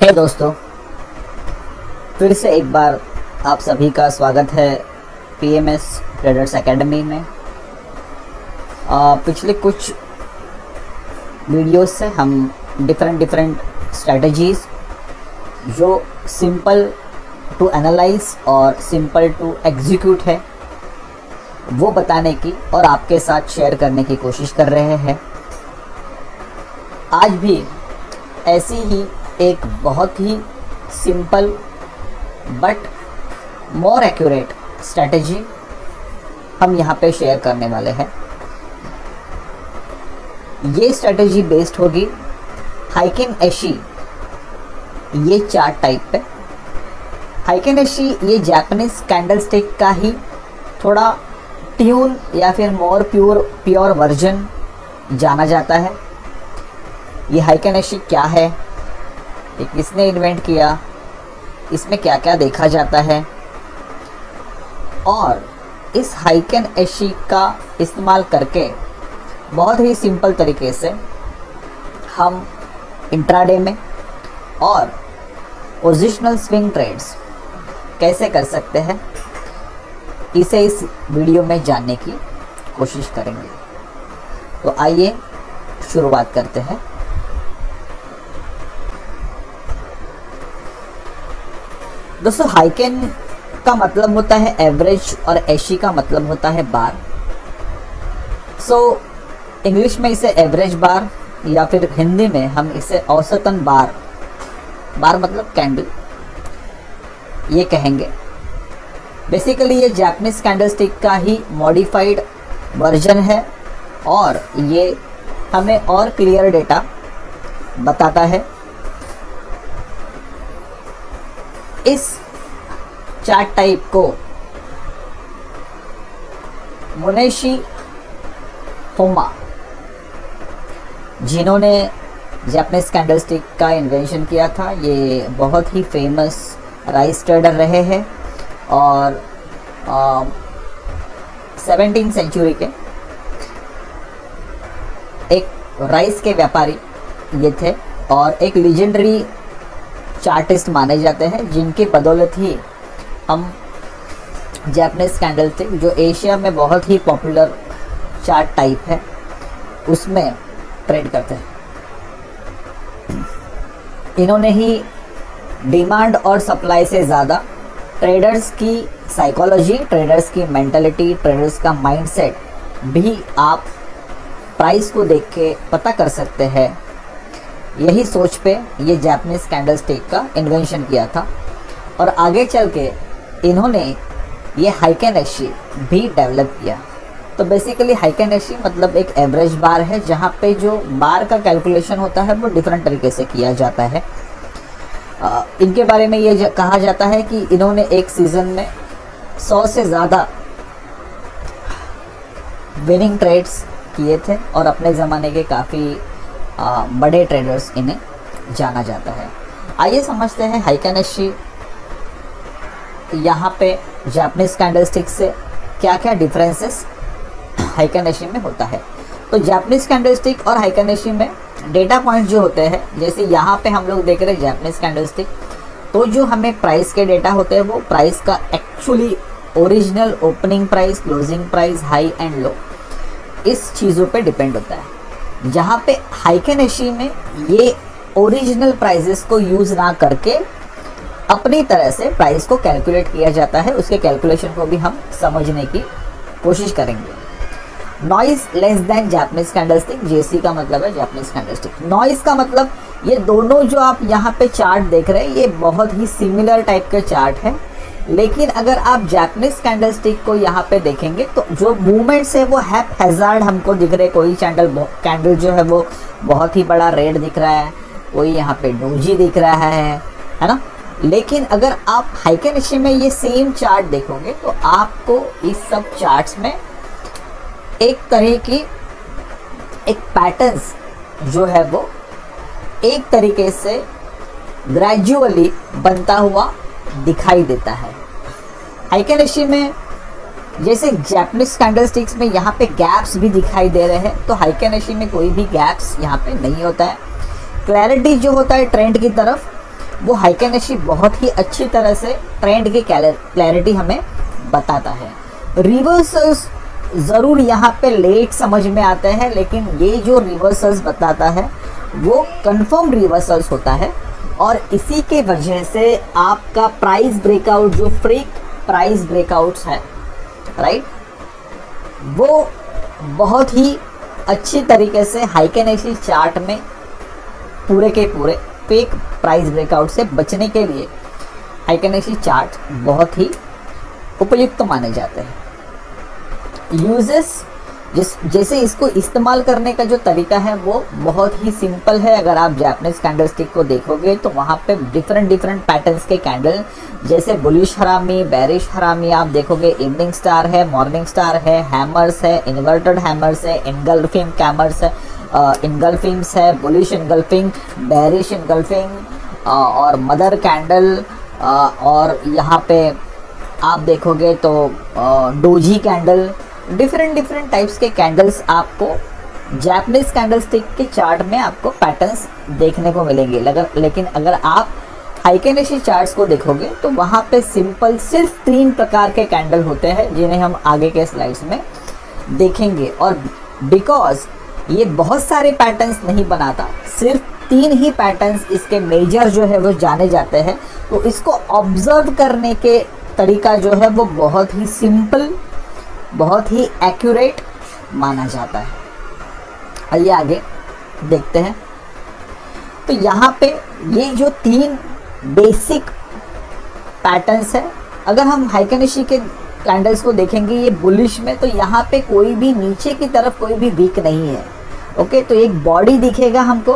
हे दोस्तों, फिर से एक बार आप सभी का स्वागत है PMS ट्रेडर्स एकेडमी में। पिछले कुछ वीडियोस से हम डिफरेंट स्ट्रेटजीज़ जो सिंपल टू एनालाइज और सिंपल टू एग्जीक्यूट है वो बताने की और आपके साथ शेयर करने की कोशिश कर रहे हैं। आज भी ऐसी ही एक बहुत ही simple but more accurate strategy हम यहाँ पे शेयर करने वाले हैं। ये स्ट्रैटेजी बेस्ड होगी हाइकिन एशी ये चार्ट टाइप पे। हाइकिन एशी ये जापानीज कैंडलस्टिक का ही थोड़ा ट्यून या फिर मोर प्योर वर्जन जाना जाता है। ये हाइकिन एशी क्या है, ये किसने इन्वेंट किया, इसमें क्या क्या देखा जाता है और इस हाइकिन एशी का इस्तेमाल करके बहुत ही सिंपल तरीके से हम इंट्राडे में और पोजिशनल स्विंग ट्रेड्स कैसे कर सकते हैं, इसे इस वीडियो में जानने की कोशिश करेंगे। तो आइए शुरुआत करते हैं। दोस्तों, हाइकिन का मतलब होता है एवरेज और एशी का मतलब होता है बार। इंग्लिश में इसे एवरेज बार या फिर हिंदी में हम इसे औसतन बार मतलब कैंडल ये कहेंगे। बेसिकली ये जापानीज कैंडलस्टिक का ही मॉडिफाइड वर्जन है और ये हमें और क्लियर डेटा बताता है। इस चार्ट टाइप को मुनेशी होमा, जिन्होंने जापानीज कैंडलस्टिक का इन्वेंशन किया था, ये बहुत ही फेमस राइस ट्रेडर रहे हैं और 17वीं सेंचुरी के एक राइस के व्यापारी ये थे और एक लीजेंडरी चार्टिस्ट माने जाते हैं, जिनकी बदौलत ही हम जापानीज कैंडलस्टिक जो एशिया में बहुत ही पॉपुलर चार्ट टाइप है उसमें ट्रेड करते हैं। इन्होंने ही डिमांड और सप्लाई से ज़्यादा ट्रेडर्स की साइकोलॉजी, ट्रेडर्स की मेंटालिटी, ट्रेडर्स का माइंडसेट भी आप प्राइस को देख के पता कर सकते हैं। यही सोच पे ये जापानीज कैंडलस्टिक का इन्वेंशन किया था और आगे चल के इन्होंने ये हाइकिन एशी भी डेवलप किया। तो बेसिकली हाइकिन एशी मतलब एक एवरेज बार है जहाँ पे जो बार का कैलकुलेशन होता है वो डिफरेंट तरीके से किया जाता है। इनके बारे में ये कहा जाता है कि इन्होंने एक सीज़न में 100 से ज़्यादा विनिंग ट्रेड्स किए थे और अपने ज़माने के काफ़ी बड़े ट्रेडर्स इन्हें जाना जाता है। आइए समझते हैं हाइकिन एशी यहाँ पे जापानीज कैंडलस्टिक से क्या क्या डिफरेंसेस हाइकिन एशी में होता है। तो जापानीज कैंडलस्टिक और हाइकिन एशी में डेटा पॉइंट जो होते हैं, जैसे यहाँ पे हम लोग देख रहे हैं जापानीज कैंडलस्टिक, तो जो हमें प्राइस के डेटा होते हैं वो प्राइस का actually original opening price, closing price, high and low, इस चीज़ों पे डिपेंड होता है। जहाँ पे हाइकिन एशी में ये ओरिजिनल प्राइसेस को यूज़ ना करके अपनी तरह से प्राइस को कैलकुलेट किया जाता है। उसके कैलकुलेशन को भी हम समझने की कोशिश करेंगे। Noise less than Japanese candlestick, जेसी का मतलब है जापानीज कैंडलस्टिक। नॉइज का मतलब ये दोनों जो आप यहाँ पे चार्ट देख रहे हैं ये बहुत ही सिमिलर टाइप के चार्ट है, लेकिन अगर आप जापानीज कैंडलस्टिक को यहाँ पे देखेंगे तो जो मूवमेंट्स है वो हैज़ार्ड हमको दिख रहे हैं। कोई कैंडल जो है वो बहुत ही बड़ा रेड दिख रहा है, कोई यहाँ पे डोजी दिख रहा है ना। लेकिन अगर आप हाइकिन एशी में ये सेम चार्ट देखोगे तो आपको इस सब चार्ट्स में एक तरह की एक पैटर्न्स जो है वो एक तरीके से ग्रेजुअली बनता हुआ दिखाई देता है। हाइकिन एशी में जैसे जापानीज कैंडलस्टिक्स में यहाँ पे गैप्स भी दिखाई दे रहे हैं, तो हाइकिन एशी में कोई भी गैप्स यहाँ पे नहीं होता है। क्लैरिटी जो होता है ट्रेंड की तरफ वो हाइकेनेशी बहुत ही अच्छी तरह से ट्रेंड की क्लैरिटी हमें बताता है। रिवर्सल्स ज़रूर यहाँ पे लेट समझ में आते हैं, लेकिन ये जो रिवर्सल्स बताता है वो कंफर्म रिवर्सल्स होता है, और इसी के वजह से आपका प्राइस ब्रेकआउट, जो फ्रीक प्राइस ब्रेकआउट्स है, राइट, वो बहुत ही अच्छी तरीके से हाइकेनेशी चार्ट में पूरे के पूरे फेक प्राइस ब्रेकआउट से बचने के लिए हाइकेनेशी चार्ट बहुत ही उपयुक्त माने जाते हैं। यूजेस जैसे इसको इस्तेमाल करने का जो तरीका है वो बहुत ही सिंपल है। अगर आप जापानीज कैंडलस्टिक को देखोगे तो वहाँ पे डिफरेंट पैटर्न्स के कैंडल, जैसे बुलिश हरामी, बेरिश हरामी आप देखोगे, इवनिंग स्टार है, मॉर्निंग स्टार है, हैमर्स है, इन्वर्टेड हैमर्स है, इनगल्फिंग कैमर्स है, इनगल्फिंग्स है, बुलिश इनगल्फिंग, बेरिश इनगल्फिंग और मदर कैंडल, और यहाँ पे आप देखोगे तो डोजी कैंडल, डिफरेंट टाइप्स के कैंडल्स आपको जापानीज कैंडलस्टिक के चार्ट में आपको पैटर्न्स देखने को मिलेंगे। लेकिन अगर आप हाइकेनेशी चार्ट्स को देखोगे तो वहाँ पे सिंपल सिर्फ 3 प्रकार के कैंडल होते हैं, जिन्हें हम आगे के स्लाइड्स में देखेंगे। और बिकॉज ये बहुत सारे पैटर्न्स नहीं बनाता, सिर्फ 3 ही पैटर्न्स इसके मेजर जो है वो जाने जाते हैं, तो इसको ऑब्जर्व करने के तरीका जो है वो बहुत ही सिंपल, बहुत ही एक्यूरेट माना जाता है। आइए आगे देखते हैं। तो यहाँ पे ये जो 3 बेसिक पैटर्न्स है, अगर हम हाइकेनेशी के कैंडल्स को देखेंगे ये बुलिश में, तो यहाँ पे कोई भी नीचे की तरफ कोई भी वीक नहीं है। ओके, तो एक बॉडी दिखेगा हमको,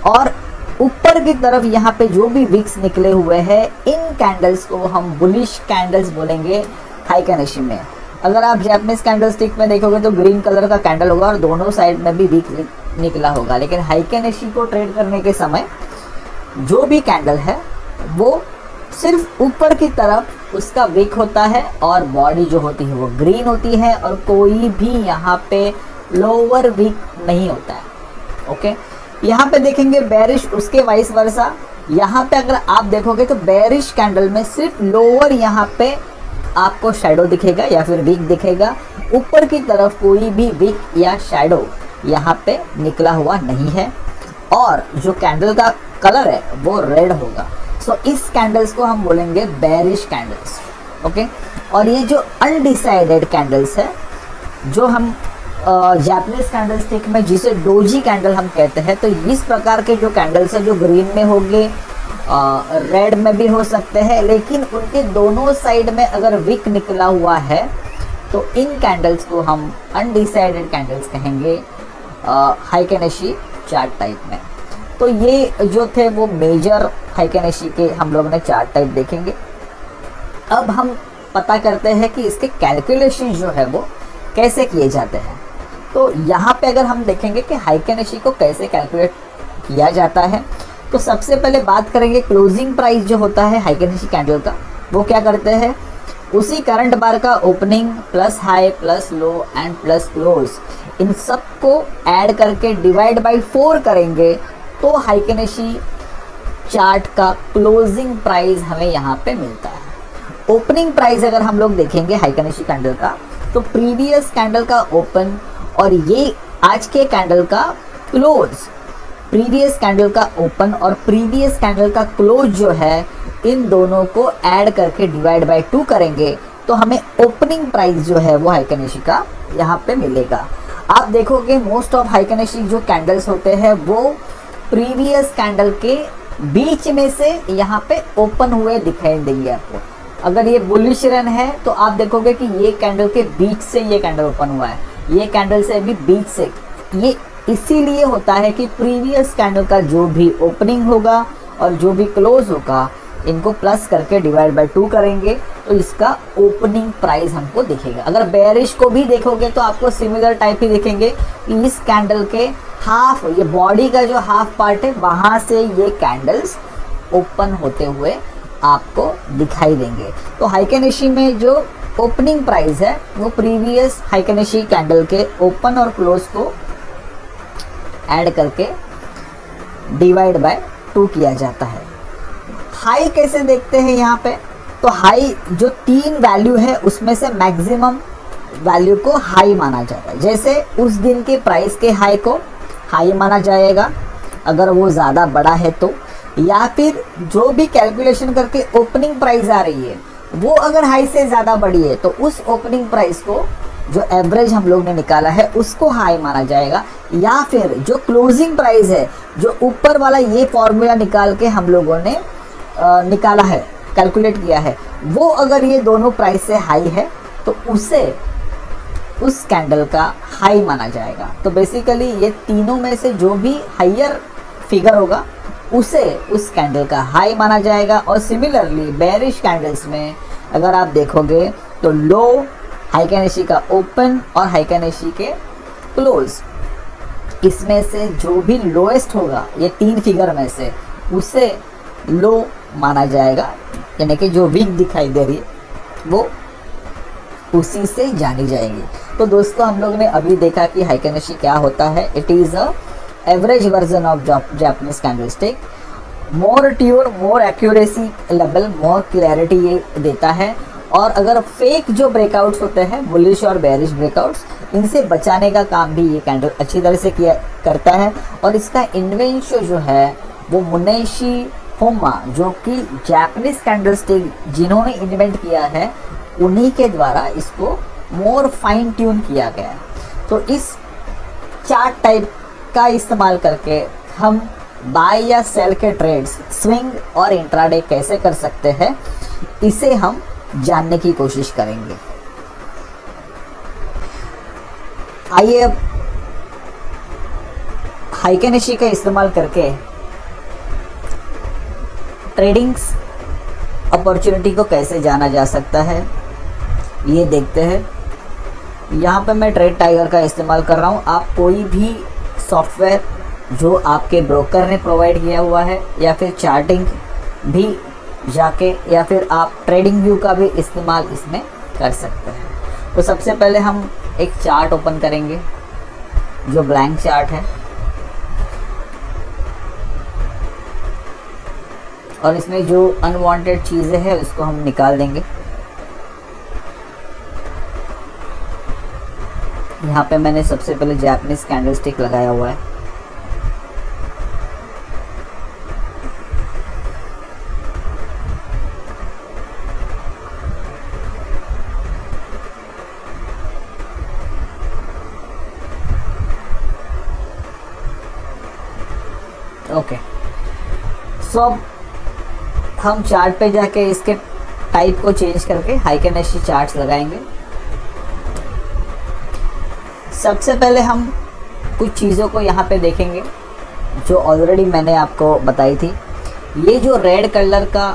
और ऊपर की तरफ यहाँ पे जो भी विक्स निकले हुए हैं, इन कैंडल्स को हम बुलिश कैंडल्स बोलेंगे हाइकेनेशी में। अगर आप जापानीज कैंडलस्टिक में देखोगे तो ग्रीन कलर का कैंडल होगा और दोनों साइड में भी विक निकला होगा, लेकिन हाइकेनेशी को ट्रेड करने के समय जो भी कैंडल है वो सिर्फ ऊपर की तरफ उसका विक होता है, और बॉडी जो होती है वो ग्रीन होती है, और कोई भी यहाँ पे लोअर विक नहीं होता है। ओके, यहाँ पे देखेंगे बेरिश, उसके वाइस वर्सा। यहाँ पे अगर आप देखोगे तो बेरिश कैंडल में सिर्फ लोअर यहाँ पे आपको शैडो दिखेगा या फिर विक दिखेगा, ऊपर की तरफ कोई भी विक या शैडो यहाँ पे निकला हुआ नहीं है, और जो कैंडल का कलर है वो रेड होगा। सो इस कैंडल्स को हम बोलेंगे बेरिश कैंडल्स। ओके, और ये जो अनडिसाइडेड कैंडल्स है, जो हम जापानीज कैंडलस्टिक में जिसे डोजी कैंडल हम कहते हैं, तो इस प्रकार के जो कैंडल्स है जो ग्रीन में होंगे, रेड में भी हो सकते हैं, लेकिन उनके दोनों साइड में अगर विक निकला हुआ है तो इन कैंडल्स को हम अनडिसाइडेड कैंडल्स कहेंगे हाइकेनेशी चार्ट टाइप में। तो ये जो थे वो मेजर हाइकेनेशी के हम लोग ने चार्ट टाइप देखेंगे। अब हम पता करते हैं कि इसके कैलकुलेशन जो है वो कैसे किए जाते हैं। तो यहाँ पे अगर हम देखेंगे कि हाइकेनेशी को कैसे कैलकुलेट किया जाता है, तो सबसे पहले बात करेंगे क्लोजिंग प्राइस जो होता है हाइकेनेशी कैंडल का, वो क्या करते हैं, उसी करंट बार का opening plus high plus low and plus close, इन सब को ऐड करके डिवाइड बाय 4 करेंगे, तो हाइकेनेशी चार्ट का क्लोजिंग प्राइस हमें यहाँ पे मिलता है। ओपनिंग प्राइस अगर हम लोग देखेंगे हाइकेनेशी कैंडल का, तो प्रीवियस कैंडल का ओपन और ये आज के कैंडल का क्लोज, प्रीवियस कैंडल का ओपन और प्रीवियस कैंडल का क्लोज जो है, इन दोनों को ऐड करके डिवाइड बाय 2 करेंगे, तो हमें ओपनिंग प्राइस जो है वो हाइकेनेशी का यहाँ पे मिलेगा। आप देखोगे मोस्ट ऑफ हाइकेनेशी जो कैंडल्स होते हैं वो प्रीवियस कैंडल के बीच में से यहाँ पे ओपन हुए दिखाई देंगे आपको। अगर ये बुलिश रन है तो आप देखोगे कि ये कैंडल के बीच से ये कैंडल ओपन हुआ है, ये कैंडल से भी बीच से। ये इसीलिए होता है कि प्रीवियस कैंडल का जो भी ओपनिंग होगा और जो भी क्लोज होगा, इनको प्लस करके डिवाइड बाय 2 करेंगे, तो इसका ओपनिंग प्राइस हमको दिखेगा। अगर बेरिश को भी देखोगे तो आपको सिमिलर टाइप ही दिखेंगे। इस कैंडल के हाफ, ये बॉडी का जो हाफ पार्ट है, वहाँ से ये कैंडल्स ओपन होते हुए आपको दिखाई देंगे। तो हाइकेनेशी में जो ओपनिंग प्राइस है वो प्रीवियस हाइकेनेशी कैंडल के ओपन और क्लोज को ऐड करके डिवाइड बाय 2 किया जाता है। हाई कैसे देखते हैं यहाँ पे, तो हाई जो 3 वैल्यू है उसमें से मैक्सिमम वैल्यू को हाई माना जाता है। जैसे उस दिन के प्राइस के हाई को हाई माना जाएगा अगर वो ज़्यादा बड़ा है तो, या फिर जो भी कैलकुलेशन करके ओपनिंग प्राइस आ रही है वो अगर हाई से ज़्यादा बड़ी है तो उस ओपनिंग प्राइस को जो एवरेज हम लोग ने निकाला है उसको हाई माना जाएगा। या फिर जो क्लोजिंग प्राइस है, जो ऊपर वाला ये फॉर्मूला निकाल के हम लोगों ने निकाला है, कैलकुलेट किया है, वो अगर ये दोनों प्राइस से हाई है तो उसे उस कैंडल का हाई माना जाएगा। तो बेसिकली ये तीनों में से जो भी हायर फिगर होगा उसे उस कैंडल का हाई माना जाएगा। और सिमिलरली बेरिश कैंडल्स में अगर आप देखोगे तो लो हाइकेनेशी का ओपन और हाइकेनेशी के क्लोज, इसमें से जो भी लोएस्ट होगा ये 3 फिगर में से उसे लो माना जाएगा, यानी कि जो वीक दिखाई दे रही है वो उसी से जानी जाएगी। तो दोस्तों हम लोग ने अभी देखा कि हाइकेनेशी क्या होता है। It is a average version of Japanese candlestick, more tour, more accuracy level, more clarity ये देता है। और अगर फेक जो ब्रेकआउट्स होते हैं, बुलिश और बेरिश ब्रेकआउट्स, इनसे बचाने का काम भी ये कैंडल अच्छी तरह से करता है। और इसका इन्वेंशन जो है वो मुनेशी होमा, जो कि जापानीज कैंडलस्टिक जिन्होंने इन्वेंट किया है उन्हीं के द्वारा इसको मोर फाइन ट्यून किया गया है। तो इस चार्ट टाइप का इस्तेमाल करके हम बाय या सेल के ट्रेड्स, स्विंग और इंट्राडे कैसे कर सकते हैं, इसे हम जानने की कोशिश करेंगे। आइए अब हाइकेनेशी का इस्तेमाल करके ट्रेडिंग्स अपॉर्चुनिटी को कैसे जाना जा सकता है ये देखते हैं। यहाँ पे मैं ट्रेड टाइगर का इस्तेमाल कर रहा हूँ। आप कोई भी सॉफ्टवेयर जो आपके ब्रोकर ने प्रोवाइड किया हुआ है या फिर चार्टिंग भी जाके, या फिर आप ट्रेडिंग व्यू का भी इस्तेमाल इसमें कर सकते हैं। तो सबसे पहले हम एक चार्ट ओपन करेंगे जो ब्लैंक चार्ट है, और इसमें जो अनवांटेड चीज़ें हैं उसको हम निकाल देंगे। यहाँ पे मैंने सबसे पहले जापानीज कैंडलस्टिक लगाया हुआ है। ओके, सो अब हम चार्ट पे जाके इसके टाइप को चेंज करके हाइकेनेशी चार्ट्स लगाएंगे। सबसे पहले हम कुछ चीज़ों को यहाँ पे देखेंगे जो ऑलरेडी मैंने आपको बताई थी। ये जो रेड कलर का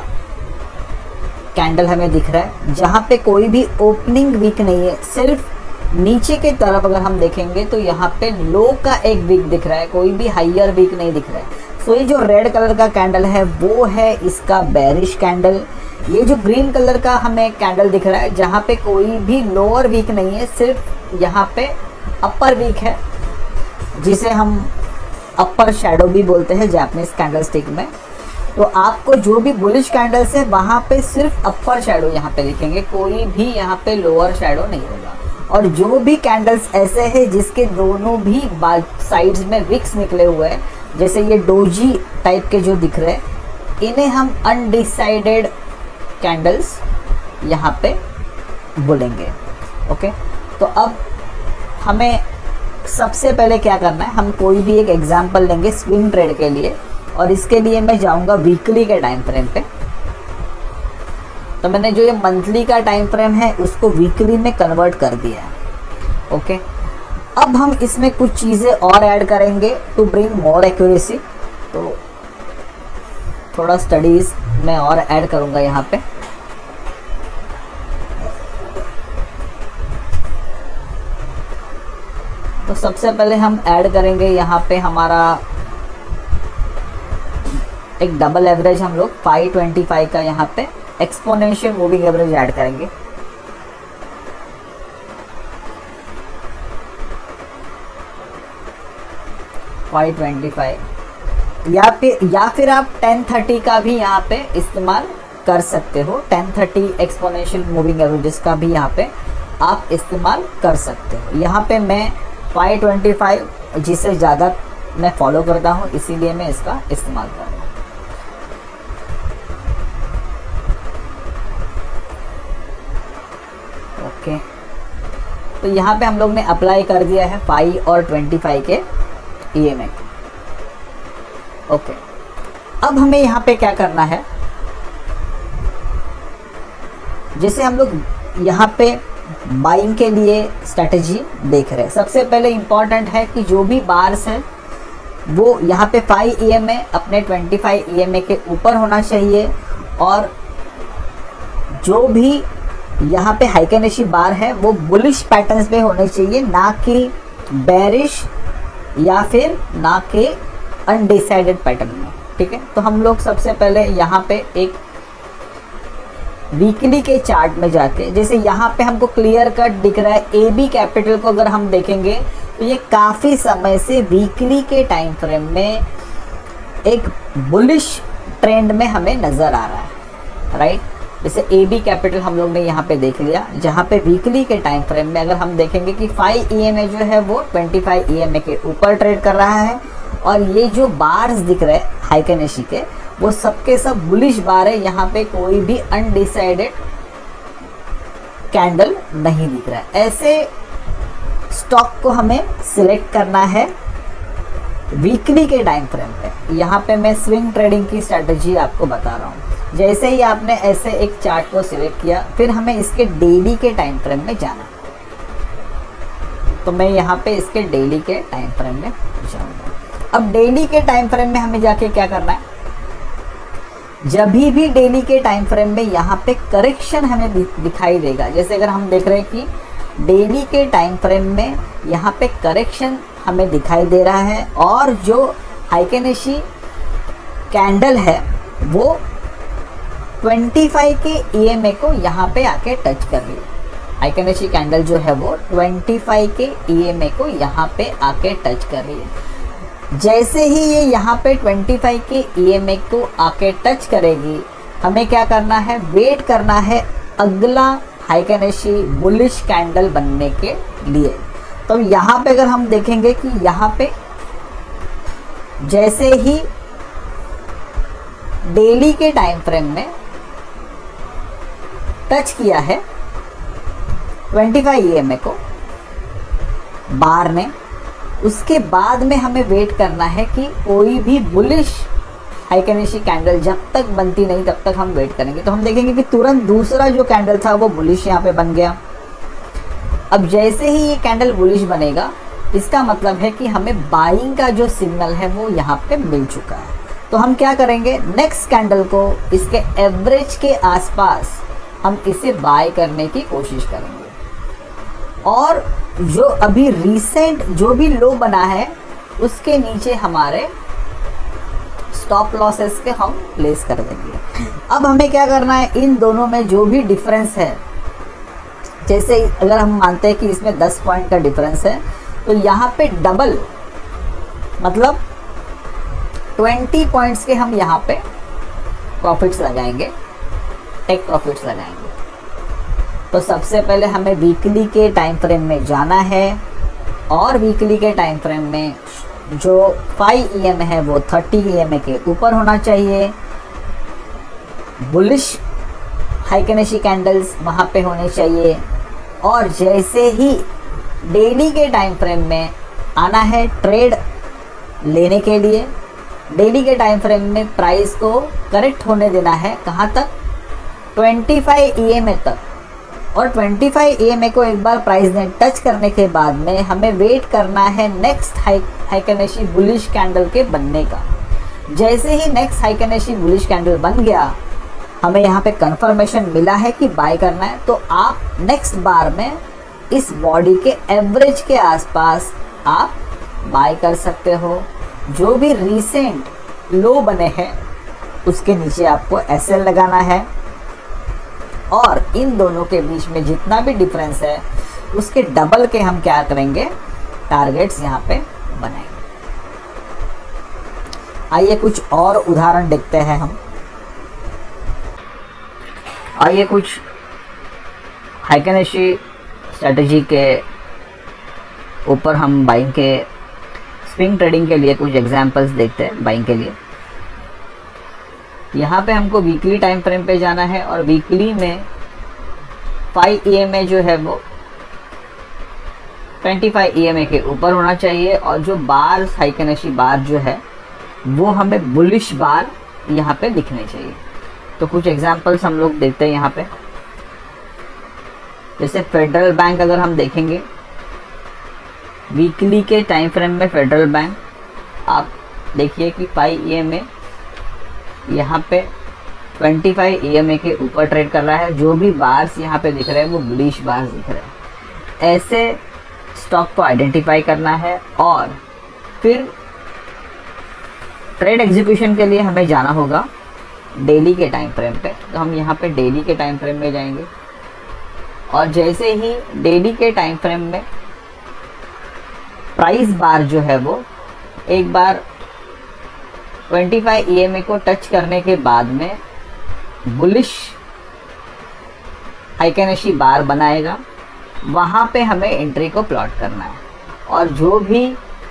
कैंडल हमें दिख रहा है, जहाँ पे कोई भी ओपनिंग वीक नहीं है, सिर्फ नीचे की तरफ अगर हम देखेंगे तो यहाँ पे लो का एक वीक दिख रहा है, कोई भी हायर वीक नहीं दिख रहा है। तो ये जो रेड कलर का कैंडल है वो है इसका बेरिश कैंडल। ये जो ग्रीन कलर का हमें कैंडल दिख रहा है, जहाँ पे कोई भी लोअर वीक नहीं है, सिर्फ यहाँ पे अपर वीक है, जिसे हम अपर शैडो भी बोलते हैं जापानीज कैंडलस्टिक में। तो आपको जो भी बुलिश कैंडल्स है वहाँ पे सिर्फ अपर शैडो यहाँ पे दिखेंगे, कोई भी यहाँ पे लोअर शैडो नहीं होगा। और जो भी कैंडल्स ऐसे हैं जिसके दोनों भी साइड्स में विक्स निकले हुए हैं, जैसे ये डोजी टाइप के जो दिख रहे हैं, इन्हें हम अनडिसाइडेड कैंडल्स यहाँ पे बोलेंगे। ओके, तो अब हमें सबसे पहले क्या करना है, हम कोई भी एक एग्जांपल लेंगे स्विंग ट्रेड के लिए, और इसके लिए मैं जाऊंगा वीकली के टाइम फ्रेम पे। तो मैंने जो ये मंथली का टाइम फ्रेम है उसको वीकली में कन्वर्ट कर दिया है। ओके, अब हम इसमें कुछ चीज़ें और ऐड करेंगे टू ब्रिंग मोर एक्यूरेसी। तो थोड़ा स्टडीज़ मैं और ऐड करूँगा यहाँ पे। तो सबसे पहले हम ऐड करेंगे यहाँ पे हमारा एक डबल एवरेज, हम लोग 525 का यहाँ पे एक्सपोनेंशियल मूविंग एवरेज ऐड करेंगे। या फिर आप 1030 का भी यहाँ पे इस्तेमाल कर सकते हो। 1030 एक्सपोनेंशियल मूविंग एवरेजेस का भी यहाँ पे आप इस्तेमाल कर सकते हो। यहाँ पे मैं 525 जिससे ज़्यादा मैं फॉलो करता हूँ, इसीलिए मैं इसका इस्तेमाल कर रहा हूँ। ओके, तो यहाँ पे हम लोग ने अप्लाई कर दिया है 5 और 25 के EMA। ओके, अब हमें यहाँ पे क्या करना है, जैसे हम लोग यहाँ पे बाइंग के लिए स्ट्रेटेजी देख रहे हैं। सबसे पहले इंपॉर्टेंट है कि जो भी बार्स है वो यहाँ पे 5 EMA अपने 25 EMA के ऊपर होना चाहिए, और जो भी यहाँ पे हाइकेनेशी बार है वो बुलिश पैटर्न्स पे होने चाहिए, ना कि बेरिश या फिर ना कि अनडिसाइडेड पैटर्न में। ठीक है, तो हम लोग सबसे पहले यहाँ पे एक वीकली के चार्ट में जाके, जैसे यहाँ पे हमको क्लियर कट दिख रहा है AB कैपिटल को अगर हम देखेंगे तो ये काफ़ी समय से वीकली के टाइम फ्रेम में एक बुलिश ट्रेंड में हमें नज़र आ रहा है, राइट। जैसे AB कैपिटल हम लोग ने यहाँ पे देख लिया, जहाँ पे वीकली के टाइम फ्रेम में अगर हम देखेंगे कि 5 EMA जो है वो 25 EMA के ऊपर ट्रेड कर रहा है, और ये जो बार्स दिख रहे हैं हाइकेनेशी के वो सबके सब बुलिश बार है। यहाँ पे कोई भी अनडिसाइडेड कैंडल नहीं दिख रहा है। ऐसे स्टॉक को हमें सिलेक्ट करना है वीकली के टाइम फ्रेम पे। यहाँ पे मैं स्विंग ट्रेडिंग की स्ट्रेटजी आपको बता रहा हूँ। जैसे ही आपने ऐसे एक चार्ट को सिलेक्ट किया, फिर हमें इसके डेली के टाइम फ्रेम में जाना। तो मैं यहाँ पे इसके डेली के टाइम फ्रेम में जाऊँगा। अब डेली के टाइम फ्रेम में हमें जाके क्या करना है, जब भी डेली के टाइम फ्रेम में यहाँ पे करेक्शन हमें दिखाई देगा, जैसे अगर हम देख रहे हैं कि डेली के टाइम फ्रेम में यहाँ पे करेक्शन हमें दिखाई दे रहा है, और जो हाइकेनेशी कैंडल है वो 25 के EMA को यहाँ पे आके टच कर रही है। हाइकेनेशी कैंडल जो है वो 25 के EMA को यहाँ पे आके टच कर रही है। जैसे ही ये यहाँ पे 25 के EMA को आके टच करेगी, हमें क्या करना है, वेट करना है अगला हाइकेनेशी बुलिश कैंडल बनने के लिए। तो यहाँ पे अगर हम देखेंगे कि यहाँ पे जैसे ही डेली के टाइम फ्रेम में टच किया है 25 EMA को बार ने, उसके बाद में हमें वेट करना है कि कोई भी बुलिश हाइकेनेशी कैंडल जब तक बनती नहीं तब तक हम वेट करेंगे। तो हम देखेंगे कि तुरंत दूसरा जो कैंडल था वो बुलिश यहाँ पे बन गया। अब जैसे ही ये कैंडल बुलिश बनेगा, इसका मतलब है कि हमें बाइंग का जो सिग्नल है वो यहाँ पे मिल चुका है। तो हम क्या करेंगे, नेक्स्ट कैंडल को इसके एवरेज के आसपास हम इसे बाय करने की कोशिश करेंगे, और जो अभी रिसेंट जो भी लो बना है उसके नीचे हमारे स्टॉप लॉसेस के हम प्लेस कर देंगे। अब हमें क्या करना है, इन दोनों में जो भी डिफरेंस है, जैसे अगर हम मानते हैं कि इसमें 10 पॉइंट का डिफरेंस है, तो यहाँ पे डबल मतलब 20 पॉइंट्स के हम यहाँ पे प्रॉफिट्स लगाएंगे, टेक प्रॉफिट्स लगाएंगे। तो सबसे पहले हमें वीकली के टाइम फ्रेम में जाना है, और वीकली के टाइम फ्रेम में जो 5 EMA है वो 30 EMA के ऊपर होना चाहिए। बुलिश हाइकेनेशी कैंडल्स वहाँ पे होने चाहिए, और जैसे ही डेली के टाइम फ्रेम में आना है ट्रेड लेने के लिए, डेली के टाइम फ्रेम में प्राइस को करेक्ट होने देना है कहाँ तक, 25 EMA तक। और 25 EMA को एक बार प्राइस ने टच करने के बाद में हमें वेट करना है नेक्स्ट हाइकेनेशी बुलिश कैंडल के बनने का। जैसे ही नेक्स्ट हाइकेनेशी बुलिश कैंडल बन गया, हमें यहाँ पे कंफर्मेशन मिला है कि बाय करना है, तो आप नेक्स्ट बार में इस बॉडी के एवरेज के आसपास आप बाय कर सकते हो। जो भी रिसेंट लो बने हैं उसके नीचे आपको SL लगाना है, और इन दोनों के बीच में जितना भी डिफरेंस है उसके डबल के हम क्या करेंगे, टारगेट्स यहाँ पे बनाएंगे। आइए कुछ और उदाहरण देखते हैं हम। आइए कुछ हाइकेनेशी स्ट्रेटजी के ऊपर हम बाइंग के स्विंग ट्रेडिंग के लिए कुछ एग्जांपल्स देखते हैं बाइंग के लिए। यहाँ पे हमको वीकली टाइम फ्रेम पे जाना है और वीकली में 5 EMA जो है वो 25 EMA के ऊपर होना चाहिए और जो बार हाइकेनेशी बार जो है वो हमें बुलिश बार यहाँ पे दिखने चाहिए। तो कुछ एग्जांपल्स हम लोग देखते हैं यहाँ पे। जैसे फेडरल बैंक अगर हम देखेंगे वीकली के टाइम फ्रेम में, फेडरल बैंक आप देखिए कि 5 EMA यहाँ पे 25 EMA के ऊपर ट्रेड कर रहा है। जो भी बार्स यहाँ पे दिख रहे हैं वो बुलिश बार्स दिख रहे हैं। ऐसे स्टॉक को आइडेंटिफाई करना है और फिर ट्रेड एग्जीक्यूशन के लिए हमें जाना होगा डेली के टाइम फ्रेम पे। तो हम यहाँ पे डेली के टाइम फ्रेम में जाएंगे और जैसे ही डेली के टाइम फ्रेम में प्राइस बार जो है वो एक बार 25 EMA को टच करने के बाद में बुलिश हाइकेनेशी बार बनाएगा, वहाँ पे हमें एंट्री को प्लॉट करना है और जो भी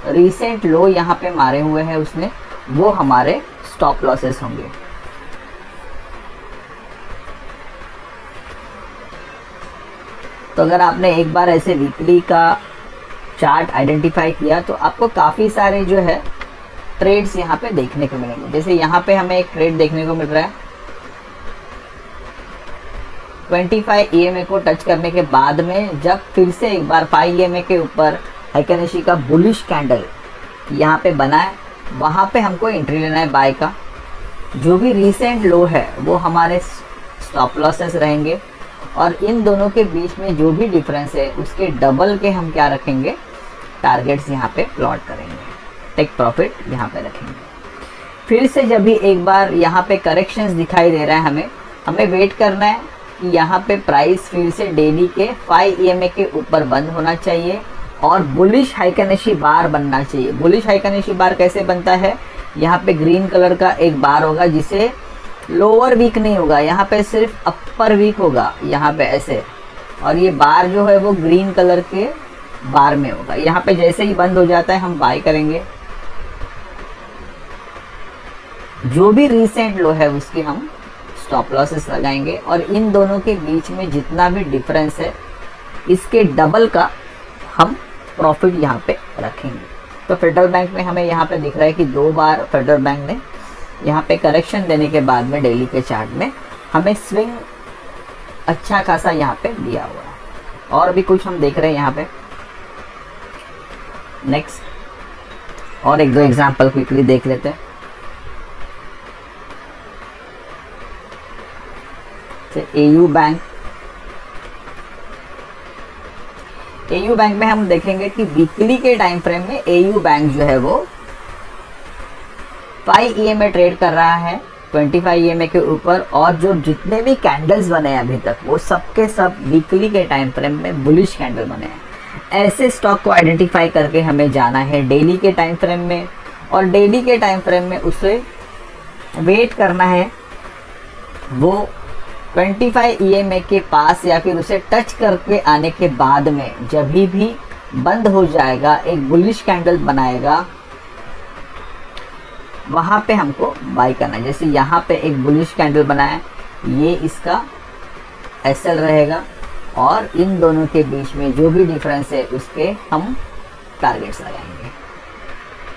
रिसेंट लो यहाँ पे मारे हुए हैं उसने, वो हमारे स्टॉप लॉसेस होंगे। तो अगर आपने एक बार ऐसे वीकली का चार्ट आइडेंटिफाई किया तो आपको काफ़ी सारे जो है ट्रेड्स यहाँ पे देखने को मिलेंगे। जैसे यहाँ पे हमें एक ट्रेड देखने को मिल रहा है 25 EMA को टच करने के बाद में जब फिर से एक बार 5 EMA के ऊपर हाइकेनेशी का बुलिश कैंडल यहाँ पे बना है, वहाँ पे हमको एंट्री लेना है बाय का। जो भी रिसेंट लो है वो हमारे स्टॉप लॉसेस रहेंगे और इन दोनों के बीच में जो भी डिफरेंस है उसके डबल के हम क्या रखेंगे, टारगेट्स यहाँ पे प्लॉट करेंगे, टेक प्रॉफिट यहाँ पे रखेंगे। फिर से जब भी एक बार यहाँ पे करेक्शंस दिखाई दे रहा है, हमें वेट करना है कि यहाँ पे प्राइस फिर से डेली के 5 EMA के ऊपर बंद होना चाहिए और बुलिश हाइकेनेशी बार बनना चाहिए। बुलिश हाइकेनेशी बार कैसे बनता है, यहाँ पे ग्रीन कलर का एक बार होगा जिसे लोअर वीक नहीं होगा, यहाँ पे सिर्फ अपर वीक होगा यहाँ पे ऐसे, और ये बार जो है वो ग्रीन कलर के बार में होगा। यहाँ पे जैसे ही बंद हो जाता है हम बाय करेंगे। जो भी रिसेंट लो है उसकी हम स्टॉप लॉसेस लगाएंगे और इन दोनों के बीच में जितना भी डिफरेंस है इसके डबल का हम प्रॉफिट यहाँ पे रखेंगे। तो फेडरल बैंक में हमें यहाँ पे दिख रहा है कि 2 बार फेडरल बैंक ने यहाँ पे करेक्शन देने के बाद में डेली के चार्ट में हमें स्विंग अच्छा खासा यहाँ पे दिया हुआ है। और भी कुछ हम देख रहे हैं यहाँ पे। नेक्स्ट और 1-2 एग्जांपल क्विकली देख लेते हैं। AU बैंक, AU बैंक में हम देखेंगे कि वीकली के टाइम फ्रेम में AU बैंक जो है वो 5 EMA ट्रेड कर रहा है 25 EMA के ऊपर और जो जितने भी कैंडल्स बने हैं अभी तक वो सब के सब वीकली के टाइम फ्रेम में बुलिश कैंडल बने हैं। ऐसे स्टॉक को आइडेंटिफाई करके हमें जाना है डेली के टाइम फ्रेम में और डेली के टाइम फ्रेम में उसे वेट करना है वो 25 EMA के पास या फिर उसे टच करके आने के बाद में जब भी बंद हो जाएगा, एक बुलिश कैंडल बनाएगा, वहाँ पे हमको बाय करना है। जैसे यहाँ पे एक बुलिश कैंडल बनाया, ये इसका SL रहेगा और इन दोनों के बीच में जो भी डिफरेंस है उसके हम टारगेट्स लगाएंगे।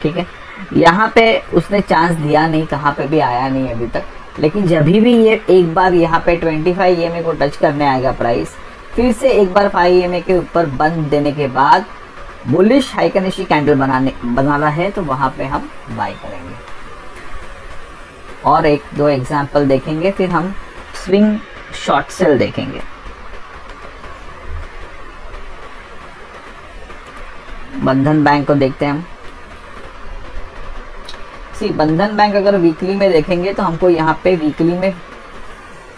ठीक है, यहाँ पे उसने चांस दिया नहीं, कहाँ पे भी आया नहीं अभी तक, लेकिन जब भी ये एक बार यहाँ पे 25 EMA को टच करने आएगा प्राइस, फिर से एक बार 5 EMA के ऊपर बंद देने के बाद बुलिश हाइकेनेशी कैंडल बनाना है तो वहाँ पे हम बाय करेंगे। और 1-2 एग्जांपल देखेंगे, फिर हम स्विंग शॉर्ट सेल देखेंगे। बंधन बैंक को देखते हैं हम। बंधन बैंक अगर वीकली में देखेंगे तो हमको यहाँ पे वीकली में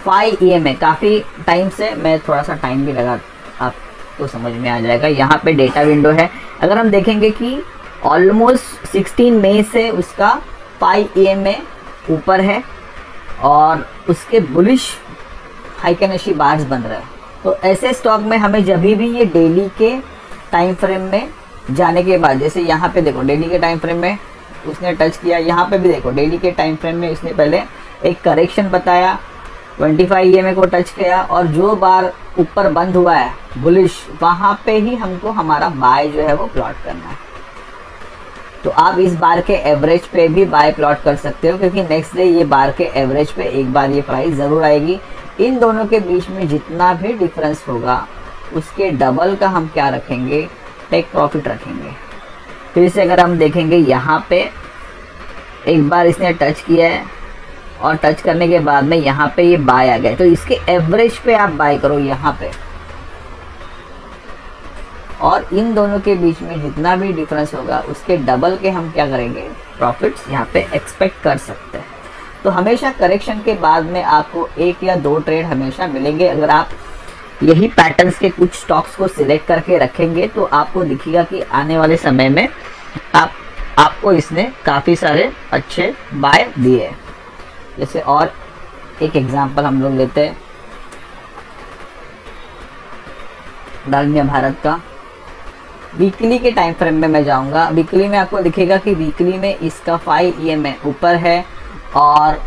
5 EMA, काफ़ी टाइम से, मैं थोड़ा सा टाइम भी लगा, आपको समझ में आ जाएगा। यहाँ पे डेटा विंडो है, अगर हम देखेंगे कि ऑलमोस्ट 16 मई से उसका 5 EMA ऊपर है और उसके बुलिश हाइकेनेशी बार्स बन रहे हैं। तो ऐसे स्टॉक में हमें जब भी ये डेली के टाइम फ्रेम में जाने के बाद, जैसे यहाँ पे देखो डेली के टाइम फ्रेम में उसने टच किया, यहाँ पे भी देखो डेली के टाइम फ्रेम में उसने पहले एक करेक्शन बताया, 25 EMA को टच किया और जो बार ऊपर बंद हुआ है बुलिश, वहाँ पे ही हमको हमारा बाय जो है वो प्लॉट करना है। तो आप इस बार के एवरेज पे भी बाय प्लॉट कर सकते हो, क्योंकि नेक्स्ट डे ये बार के एवरेज पे एक बार ये प्राइस ज़रूर आएगी। इन दोनों के बीच में जितना भी डिफरेंस होगा उसके डबल का हम क्या रखेंगे, टेक प्रॉफिट रखेंगे। फिर से अगर हम देखेंगे यहाँ पे एक बार इसने टच किया है और टच करने के बाद में यहाँ पे ये बाय आ गया, तो इसके एवरेज पे आप बाय करो यहाँ पे, और इन दोनों के बीच में जितना भी डिफरेंस होगा उसके डबल के हम क्या करेंगे, प्रॉफिट्स यहाँ पे एक्सपेक्ट कर सकते हैं। तो हमेशा करेक्शन के बाद में आपको 1 या 2 ट्रेड हमेशा मिलेंगे। अगर आप यही पैटर्न्स के कुछ स्टॉक्स को सिलेक्ट करके रखेंगे तो आपको दिखेगा कि आने वाले समय में आपको इसने काफ़ी सारे अच्छे बाय दिए। जैसे और एक एग्जांपल हम लोग लेते हैं डालमिया भारत का। वीकली के टाइम फ्रेम में मैं जाऊंगा, वीकली में आपको दिखेगा कि वीकली में इसका 5 EMA ऊपर है और